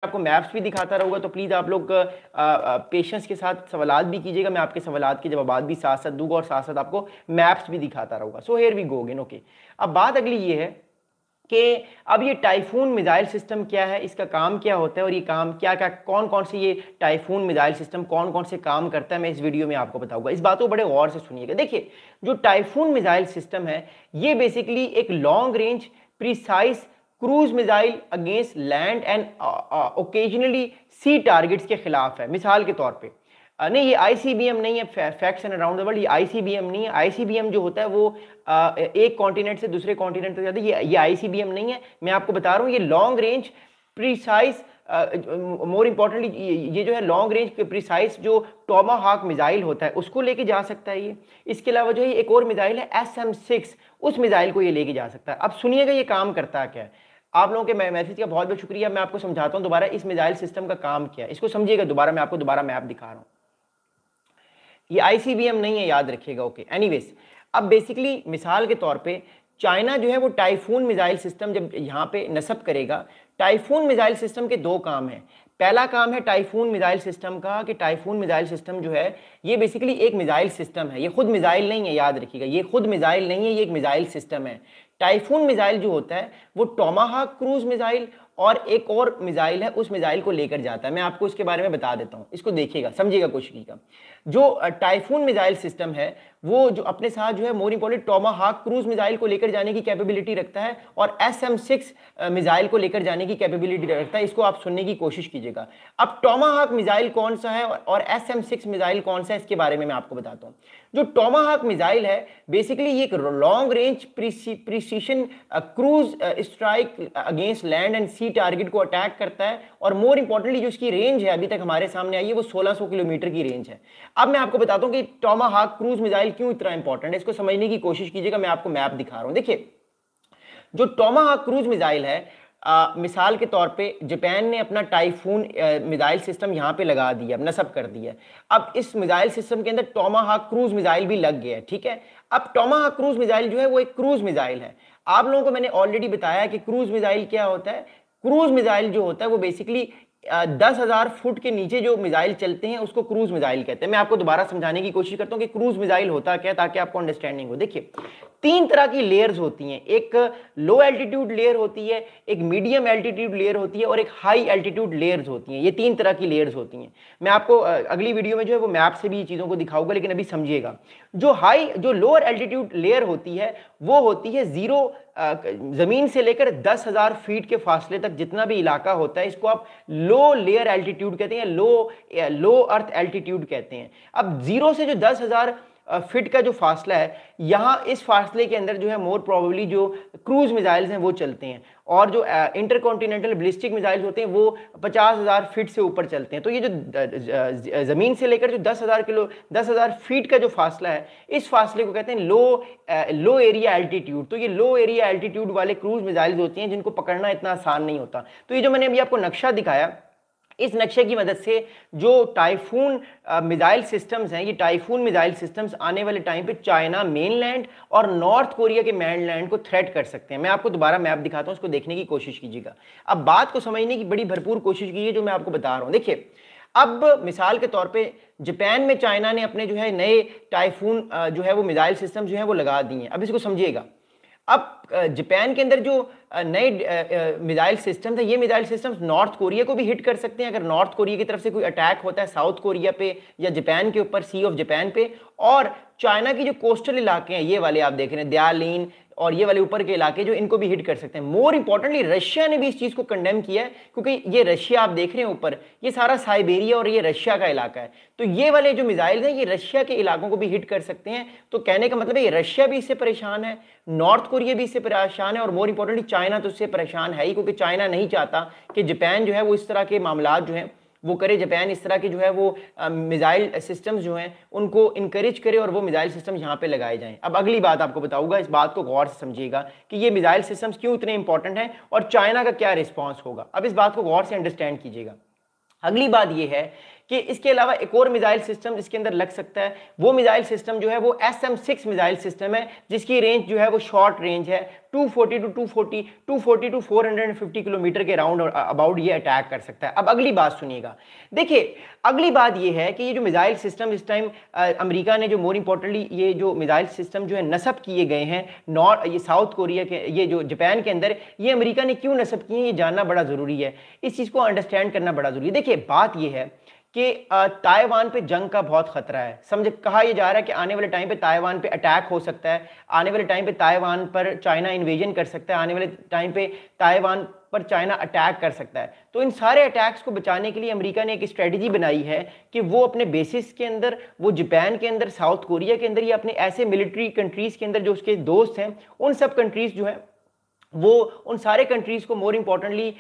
आपको मैप्स भी दिखाता रहूँगा, तो प्लीज़ आप लोग पेशेंस के साथ सवालात भी कीजिएगा। मैं आपके सवालात के जवाब भी साथ साथ दूंगा और साथ साथ आपको मैप्स भी दिखाता रहूँगा। So here we go again. Okay, अब बात अगली ये है कि अब ये टाइफून मिसाइल सिस्टम क्या है, इसका काम क्या होता है और ये काम क्या क्या कौन कौन से ये टाइफून मिसाइल सिस्टम कौन कौन से काम करता है, मैं इस वीडियो में आपको बताऊंगा। इस बात को बड़े गौर से सुनिएगा। देखिए, जो टाइफून मिसाइल सिस्टम है ये बेसिकली एक long range precise cruise missile against land and occasionally sea targets के खिलाफ है। मिसाल के तौर पे नहीं, ये आईसीबीएम नहीं है, facts and around the world, ये आईसीबीएम नहीं है। आईसीबीएम जो होता है वो एक कॉन्टिनेंट से दूसरे कॉन्टिनेंट तक जाता है, ये आईसीबीएम नहीं है। मैं आपको बता रहा हूँ ये long range precise, more importantly ये जो है लॉन्ग रेंज प्रिसाइज जो टोमाहाक मिसाइल होता है उसको लेके जा सकता है ये। इसके अलावा जो है एक और मिसाइल है SM-6, उस मिसाइल को ये लेके जा सकता है। अब सुनिएगा ये काम करता क्या है। आप लोगों के मैसेज का बहुत बहुत शुक्रिया। मैं आपको समझाता हूँ दोबारा इस मिसाइल सिस्टम का काम क्या है, इसको समझिएगा दोबारा। मैं आपको दोबारा मैप दिखा रहा हूँ, ये आईसीबीएम नहीं है, याद रखिएगा। ओके, एनीवेज, अब बेसिकली मिसाल के तौर पे चाइना जो है वो टाइफून मिसाइल सिस्टम जब यहाँ पे नस्ब करेगा, टाइफून मिसाइल सिस्टम के दो काम हैं। पहला काम है टाइफून मिसाइल सिस्टम का कि टाइफून मिसाइल सिस्टम जो है ये बेसिकली एक मिसाइल सिस्टम है, ये खुद मिसाइल नहीं है, याद रखिएगा, ये खुद मिसाइल नहीं है, ये एक मिसाइल सिस्टम है। टाइफून मिसाइल जो होता है वो टोमाहाक क्रूज मिसाइल और एक और मिसाइल है उस मिसाइल को लेकर जाता है। मैं आपको इसके बारे में बता देता हूँ, इसको देखिएगा, समझिएगा कोशिश का। जो टाइफून मिसाइल सिस्टम है वो जो अपने साथ जो है मोर इंपॉर्टेंट टोमाहाक क्रूज मिसाइल को लेकर जाने की कैपेबिलिटी रखता है और SM-6 मिसाइल को लेकर जाने की कैपेबिलिटी रखता है। इसको आप सुनने की कोशिश कीजिएगा। अब टोमाहाक मिसाइल कौन सा है और SM-6 मिसाइल कौन सा है, इसके बारे में मैं आपको बताता हूँ। जो टोमाहाक मिसाइल है बेसिकली ये एक long range precision cruise strike against land and sea target को अटैक करता है और मोर इंपॉर्टेंटली जो इसकी रेंज है अभी तक हमारे सामने आई है वो 1600 किलोमीटर की रेंज है। अब मैं आपको बताता हूं कि टोमाहाक क्रूज मिसाइल क्यों इतना इंपॉर्टेंट है, इसको समझने की कोशिश कीजिएगा। मैं आपको मैप दिखा रहा हूं। देखिए, जो टोमाहाक क्रूज मिसाइल है मिसाल के तौर पे जापान ने अपना टाइफून मिसाइल सिस्टम यहाँ पे लगा दिया, नस्ब कर दिया। अब इस मिसाइल सिस्टम के अंदर टोमाहाक क्रूज मिसाइल भी लग गया है, ठीक है। अब टोमाहाक क्रूज मिसाइल जो है वो एक क्रूज मिसाइल है। आप लोगों को मैंने ऑलरेडी बताया कि क्रूज मिसाइल क्या होता है। क्रूज मिसाइल जो होता है वो बेसिकली 10,000 फुट के नीचे जो मिसाइल चलते हैं उसको क्रूज मिसाइल कहते हैं। मैं आपको दोबारा समझाने की कोशिश करता हूं कि क्रूज मिसाइल होता क्या है ताकि आपको अंडरस्टैंडिंग हो। देखिए, 3 तरह की लेयर्स होती हैं, एक लो एल्टीट्यूड लेयर होती है, एक मीडियम एल्टीट्यूड लेयर होती है और एक हाई एल्टीट्यूड लेयर्स होती हैं। ये 3 तरह की लेयर्स होती हैं। मैं आपको अगली वीडियो में जो है वो मैप से भी चीज़ों को दिखाऊंगा, लेकिन अभी समझिएगा। जो लोअर एल्टीट्यूड लेयर होती है वो होती है जीरो, जमीन से लेकर 10,000 फीट के फासले तक जितना भी इलाका होता है इसको आप लो लेयर एल्टीट्यूड कहते हैं, लो अर्थ एल्टीट्यूड कहते हैं। अब जीरो से जो 10,000 फिट का जो फासला है, यहाँ इस फासले के अंदर जो है मोर प्रोबेबली जो क्रूज मिसाइल्स हैं वो चलते हैं और जो इंटरकॉन्टिनेंटल बैलिस्टिक मिसाइल्स होते हैं वो 50,000 फीट से ऊपर चलते हैं। तो ये जो ज़मीन से लेकर जो 10,000 फीट का जो फासला है, इस फासले को कहते हैं लो एरिया एल्टीट्यूड। तो ये लो एरिया एल्टीट्यूड वाले क्रूज मिसाइल्स होती हैं जिनको पकड़ना इतना आसान नहीं होता। तो ये जो मैंने अभी आपको नक्शा दिखाया, इस नक्शे की मदद से जो टाइफून मिसाइल सिस्टम्स हैं, ये टाइफून मिसाइल सिस्टम्स आने वाले टाइम पे चाइना मेनलैंड और नॉर्थ कोरिया के मेनलैंड को थ्रेट कर सकते हैं। मैं आपको दोबारा मैप दिखाता हूं, उसको देखने की कोशिश कीजिएगा। अब बात को समझने की बड़ी भरपूर कोशिश कीजिए जो मैं आपको बता रहा हूं। देखिए, अब मिसाल के तौर पे जापान में चाइना ने अपने जो है नए टाइफून जो है वो मिसाइल सिस्टम जो है वो लगा दिए हैं। अब इसको समझिएगा। अब जापान के अंदर जो नए मिसाइल सिस्टम है, ये मिसाइल सिस्टम्स नॉर्थ कोरिया को भी हिट कर सकते हैं अगर नॉर्थ कोरिया की तरफ से कोई अटैक होता है साउथ कोरिया पे या जापान के ऊपर, सी ऑफ जापान पे। और चाइना की जो कोस्टल इलाके हैं, ये वाले आप देख रहे हैं, दयालिन और ये वाले ऊपर के इलाके जो, इनको भी हिट कर सकते हैं। मोर इंपॉर्टेंटली रशिया ने भी इस चीज़ को कंडेम किया है, क्योंकि ये रशिया आप देख रहे हैं ऊपर, ये सारा साइबेरिया और ये रशिया का इलाका है। तो ये वाले जो मिसाइल्स हैं ये रशिया के इलाकों को भी हिट कर सकते हैं। तो कहने का मतलब है ये रशिया भी इससे परेशान है, नॉर्थ कोरिया भी इससे परेशान है और मोर इंपॉर्टेंटली चाइना तो इससे परेशान है ही, क्योंकि चाइना नहीं चाहता कि जापान जो है वो इस तरह के मामलात जो हैं वो करे। जापान इस तरह के जो है वो मिसाइल सिस्टम्स जो हैं उनको इनकरेज करे और वो मिसाइल सिस्टम यहाँ पे लगाए जाएं। अब अगली बात आपको बताऊंगा, इस बात को गौर से समझिएगा कि ये मिसाइल सिस्टम्स क्यों इतने इंपॉर्टेंट हैं और चाइना का क्या रिस्पॉन्स होगा। अब इस बात को गौर से अंडरस्टैंड कीजिएगा। अगली बात ये है कि इसके अलावा एक और मिसाइल सिस्टम इसके अंदर लग सकता है। वो मिसाइल सिस्टम जो है वो SM-6 मिसाइल सिस्टम है, जिसकी रेंज जो है वो शॉर्ट रेंज है, 240 टू 450 किलोमीटर के राउंड अबाउट ये अटैक कर सकता है। अब अगली बात सुनिएगा, देखिए अगली बात ये है कि ये जो मिसाइल सिस्टम इस टाइम अमेरिका ने जो मोर इंपॉर्टेंटली ये जो मिसाइल सिस्टम जो है नस्ब किए गए हैं ये साउथ कोरिया के, ये जो जापान के अंदर, ये अमेरिका ने क्यों नस्ब किए हैं ये जानना बड़ा ज़रूरी है, इस चीज़ को अंडरस्टैंड करना बड़ा ज़रूरी है। देखिए बात ये है कि ताइवान पे जंग का बहुत खतरा है, समझे, कहा यह जा रहा है कि आने वाले टाइम पे ताइवान पे अटैक हो सकता है, आने वाले टाइम पे ताइवान पर चाइना इन्वेजन कर सकता है, आने वाले टाइम पे ताइवान पर चाइना अटैक कर सकता है। तो इन सारे अटैक्स को बचाने के लिए अमेरिका ने एक स्ट्रेटजी बनाई है कि वो अपने बेसिस के अंदर, वो जापान के अंदर, साउथ कोरिया के अंदर, या अपने ऐसे मिलिट्री कंट्रीज़ के अंदर जो उसके दोस्त हैं, उन सब कंट्रीज़ जो है वो उन सारे कंट्रीज़ को मोर इम्पॉर्टेंटली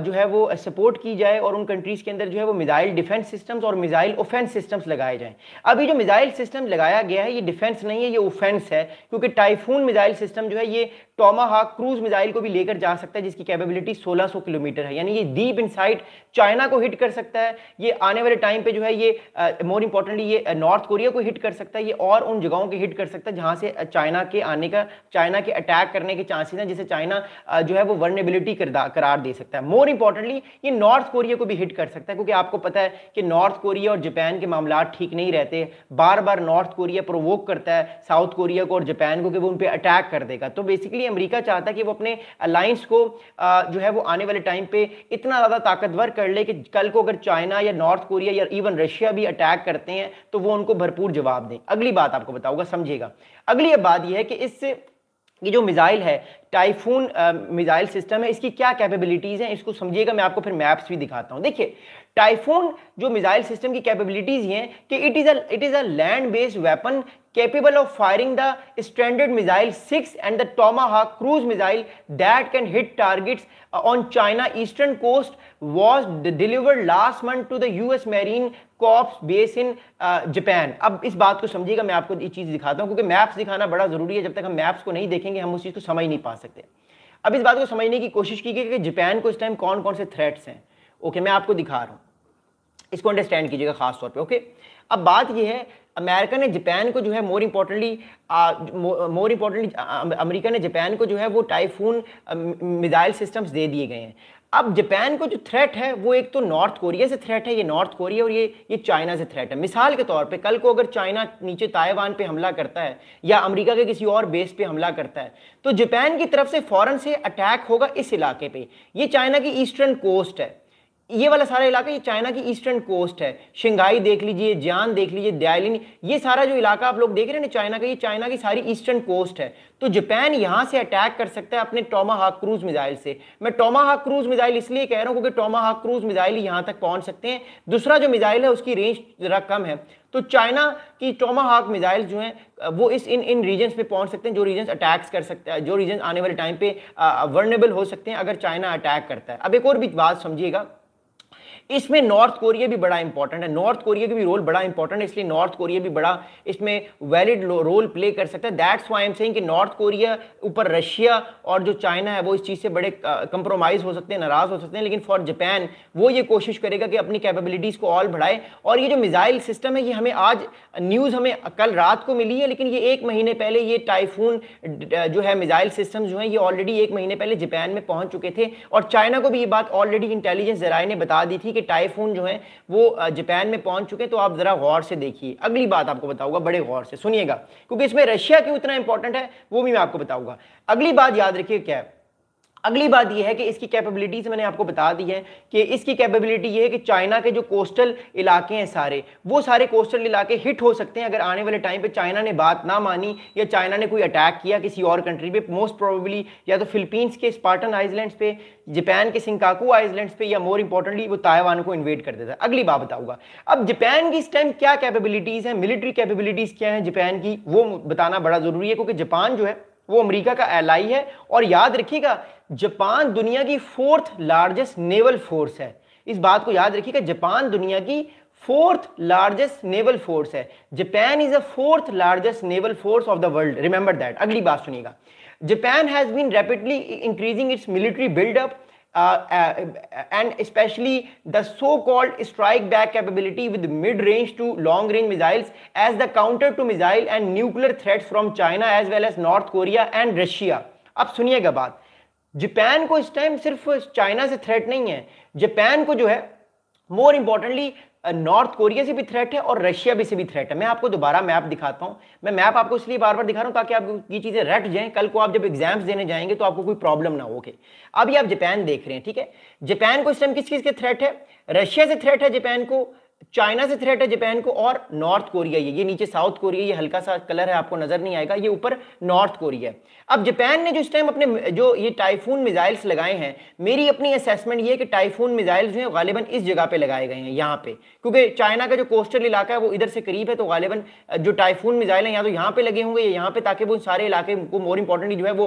जो है वो सपोर्ट की जाए, और उन कंट्रीज़ के अंदर जो है वो मिसाइल डिफेंस सिस्टम्स और मिसाइल ऑफेंस सिस्टम्स लगाए जाएं। अभी जो मिसाइल सिस्टम लगाया गया है ये डिफेंस नहीं है, ये ऑफेंस है, क्योंकि टाइफून मिसाइल सिस्टम जो है ये टोमाहाक क्रूज मिसाइल को भी लेकर जा सकता है, जिसकी कैपेबिलिटी 1600 किलोमीटर है, यानी ये डीप इनसाइड चाइना को हिट कर सकता है। ये आने वाले टाइम पे जो है ये मोर इम्पोर्टेंटली ये नॉर्थ कोरिया को हिट कर सकता है, ये और उन जगहों के हिट कर सकता है जहां से चाइना के आने का, चाइना के अटैक करने के चांसेस हैं, जिसे चाइना जो है वो वर्नेबिलिटी करार दे सकता है। मोर इंपॉर्टेंटली ये नॉर्थ कोरिया को भी हिट कर सकता है, क्योंकि आपको पता है कि नॉर्थ कोरिया और जापान के मामला ठीक नहीं रहते, बार बार नॉर्थ कोरिया प्रोवोक करता है साउथ कोरिया को और जापान को कि वो उन पर अटैक कर देगा। तो बेसिकली अमेरिका चाहता है कि वो अपने अलायंस को जो है वो आने वाले टाइम पे इतना ज़्यादा ताकतवर कर ले कि कल को अगर चाइना या नॉर्थ कोरिया या इवन रशिया भी अटैक करते हैं तो वो उनको भरपूर जवाब दें। अगली बात आपको बताऊंगा, समझिएगा। अगली बात यह है कि इससे ये जो मिसाइल है टाइफून मिसाइल सिस्टम है, इसकी क्या कैपेबिलिटीज़ हैं इसको समझिएगा, मैं आपको फिर मैप्स भी दिखाता हूं। देखिए टाइफून जो मिसाइल सिस्टम की कैपेबिलिटीज़ ये हैं कि it is a land based weapon capable of firing the Stranded Missile 6 and the Tomahawk cruise missile that can hit targets on China eastern coast was delivered last month to the US Marine Corps base in Japan। अब इस बात को समझिएगा, मैं आपको ये चीज़ दिखाता हूँ, क्योंकि मैप्स दिखाना बड़ा ज़रूरी है। जब तक हम मैप्स को नहीं देखेंगे हम उस चीज़ को समझ नहीं पा सकते। अब इस बात को समझने की कोशिश कीजिए कि जापान को इस टाइम कौन कौन से थ्रेट्स हैं। ओके, मैं आपको दिखा रहा हूँ, इसको अंडरस्टैंड कीजिएगा खास तौर पे। ओके, अब बात ये है अमेरिका ने जापान को जो है मोर इम्पोर्टेंटली अमेरिका ने जापान को जो है वो टाइफून मिसाइल सिस्टम्स दे दिए गए हैं। अब जापान को जो थ्रेट है वो एक तो नॉर्थ कोरिया से थ्रेट है, ये नॉर्थ कोरिया, और ये चाइना से थ्रेट है। मिसाल के तौर पे कल को अगर चाइना नीचे ताइवान पे हमला करता है या अमेरिका के किसी और बेस पे हमला करता है तो जापान की तरफ से फौरन से अटैक होगा इस इलाके पे। ये चाइना की ईस्टर्न कोस्ट है, ये वाला सारा इलाका ये चाइना की ईस्टर्न कोस्ट है। शंघाई देख लीजिए, जियान देख लीजिए, दायलिन, ये सारा जो इलाका आप लोग देख रहे हैं ना चाइना का, ये चाइना की सारी ईस्टर्न कोस्ट है। तो जापान यहां से अटैक कर सकता है अपने टोमाहाक क्रूज मिसाइल से। मैं टोमाहाक क्रूज मिसाइल इसलिए कह रहा हूं क्योंकि टोमाहाक क्रूज मिसाइल यहां तक पहुंच सकते हैं। दूसरा जो मिसाइल है उसकी रेंज जरा कम है, तो चाइना की टोमाहाक मिसाइल जो हैं वो इन रीजन्स पे पहुंच सकते हैं, जो रीजन्स अटैक्स कर सकते हैं, जो रीजन आने वाले टाइम पे वर्नेबल हो सकते हैं अगर चाइना अटैक करता है। अब एक और भी बात समझिएगा, इसमें नॉर्थ कोरिया भी बड़ा इंपॉर्टेंट है, नॉर्थ कोरिया का भी रोल बड़ा इंपॉर्टेंट है, इसलिए नॉर्थ कोरिया भी बड़ा इसमें वैलिड रोल प्ले कर सकता है। That's why I am saying कि नॉर्थ कोरिया ऊपर रशिया और जो चाइना है वो इस चीज़ से बड़े कंप्रोमाइज़ हो सकते हैं, नाराज़ हो सकते हैं, लेकिन फॉर जापान वो ये कोशिश करेगा कि अपनी कैपेबिलिटीज़ को और बढ़ाए। और ये जो मिसाइल सिस्टम है ये हमें आज न्यूज़ हमें कल रात को मिली है, लेकिन ये 1 महीने पहले ये टाइफून जो है मिसाइल सिस्टम जो है ये ऑलरेडी 1 महीने पहले जापान में पहुंच चुके थे, और चाइना को भी ये बात ऑलरेडी इंटेलिजेंस जराए ने बता दी थी कि टाइफून जो है वो जापान में पहुंच चुके। तो आप जरा गौर से देखिए, अगली बात आपको बताऊंगा, बड़े गौर से सुनिएगा, क्योंकि इसमें रशिया क्यों इतना इंपॉर्टेंट है वो भी मैं आपको बताऊंगा। अगली बात याद रखिए क्या है, अगली बात यह है कि इसकी कैपेबिलिटीज मैंने आपको बता दी है कि इसकी कैपेबिलिटी यह है कि चाइना के जो कोस्टल इलाके हैं सारे, वो सारे कोस्टल इलाके हिट हो सकते हैं अगर आने वाले टाइम पे चाइना ने बात ना मानी या चाइना ने कोई अटैक किया किसी और कंट्री पे। मोस्ट प्रोबेबली या तो फिलीपींस के स्पार्टन आइलैंड्स पे, जापान के सिंकाकू आइलैंड्स पे, या मोर इंपॉर्टेंटली वो ताइवान को इन्वेड कर देता है। अगली बात बताऊंगा। अब जापान की इस टाइम क्या कैपेबिलिटीज है, मिलिट्री कैपेबिलिटीज क्या है जापान की, वो बताना बड़ा जरूरी है, क्योंकि जापान जो है वो अमेरिका का एलाई है। और याद रखिएगा जापान दुनिया की 4th लार्जेस्ट नेवल फोर्स है, इस बात को याद रखिएगा, जापान दुनिया की 4th लार्जेस्ट नेवल फोर्स है। Japan is a 4th largest naval force of the world, remember that. अगली बात सुनिएगा, Japan has been rapidly increasing its military buildup and especially the so-called strike back capability with mid-range to long-range missiles as the counter to missile and nuclear threats from China as well as North Korea and Russia. अब सुनिएगा बात, Japan को इस time सिर्फ China से threat नहीं है, Japan को जो है मोर इंपॉर्टेंटली नॉर्थ कोरिया से भी थ्रेट है और रशिया भी से भी थ्रेट है। मैं आपको दोबारा मैप दिखाता हूं, मैं मैप आपको इसलिए बार बार दिखा रहा हूं ताकि आप ये चीजें रट जाएं, कल को आप जब एग्जाम्स देने जाएंगे तो आपको कोई प्रॉब्लम ना हो। अभी आप जापान देख रहे हैं, ठीक है, जापान को इस टाइम किस चीज के थ्रेट है, रशिया से थ्रेट है जापान को, चाइना से थ्रेट है जापान को और नॉर्थ कोरिया, ये नीचे साउथ कोरिया, ये हल्का सा कलर है आपको नजर नहीं आएगा, ये ऊपर नॉर्थ कोरिया। अब जापान ने जो इस टाइम अपने जो ये टाइफून मिसाइल्स लगाए हैं, मेरी अपनी असेसमेंट ये है कि टाइफून मिसाइल्स जो है गालिबन इस जगह पे लगाए गए हैं, यहाँ पे, क्योंकि चाइना का जो कोस्टल इलाका है वो इधर से करीब है, तो गालिबन जो टाइफून मिसाइल है या तो यहाँ पे लगे होंगे या यहाँ पे, ताकि वो सारे इलाके को मोर इंपॉर्टेंटली जो है वो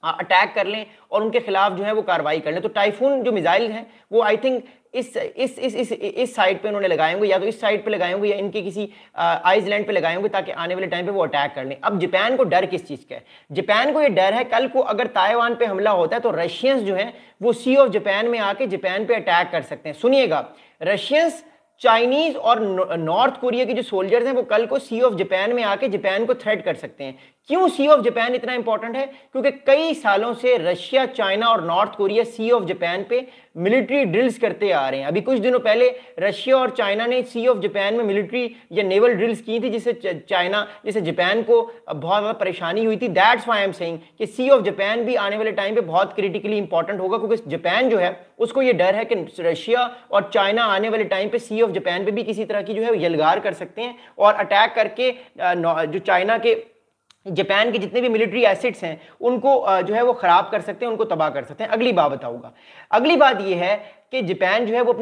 अटैक कर लें और उनके खिलाफ जो है वो कार्रवाई कर लें। तो टाइफून जो मिसाइल हैं वो आई थिंक इस साइड पे उन्होंने लगाए होंगे, या तो इस साइड पे लगाए होंगे या इनके किसी आइसलैंड पे लगाए होंगे ताकि आने वाले टाइम पे वो अटैक कर लें। अब जापान को डर किस चीज़ का है, जापान को ये डर है कल को अगर ताइवान पे हमला होता है तो रशियंस जो हैं वो सी ऑफ जापान में आके जापान पे अटैक कर सकते हैं। सुनिएगा, रशियंस, चाइनीज और नॉर्थ कोरिया के जो सोल्जर्स हैं वो कल को सी ऑफ जापान में आके जापान को थ्रेट कर सकते हैं। क्यों सी ऑफ जापान इतना इंपॉर्टेंट है, क्योंकि कई सालों से रशिया, चाइना और North Korea sea of Japan पे मिलिट्री ड्रिल्स करते आ रहे हैं। अभी कुछ दिनों पहले रशिया और चाइना ने सी ऑफ जापान में मिलिट्री या नेवल ड्रिल्स की थी, जिससे जापान को बहुत ज़्यादा परेशानी हुई थी। That's why I am saying कि सी ऑफ जापान भी आने वाले टाइम पे बहुत क्रिटिकली इंपॉर्टेंट होगा, क्योंकि जापान जो है उसको ये डर है कि रशिया और चाइना आने वाले टाइम पे सी ऑफ जापान पे भी किसी तरह की जो है यलगार कर सकते हैं और अटैक करके जो चाइना के, जापान के जितने भी मिलिट्री एसेट्स हैं उनको जो है वो खराब कर सकते हैं, उनको तबाह कर सकते हैं। अगली बात बताऊंगा, अगली बात ये है कि जापान जो है वो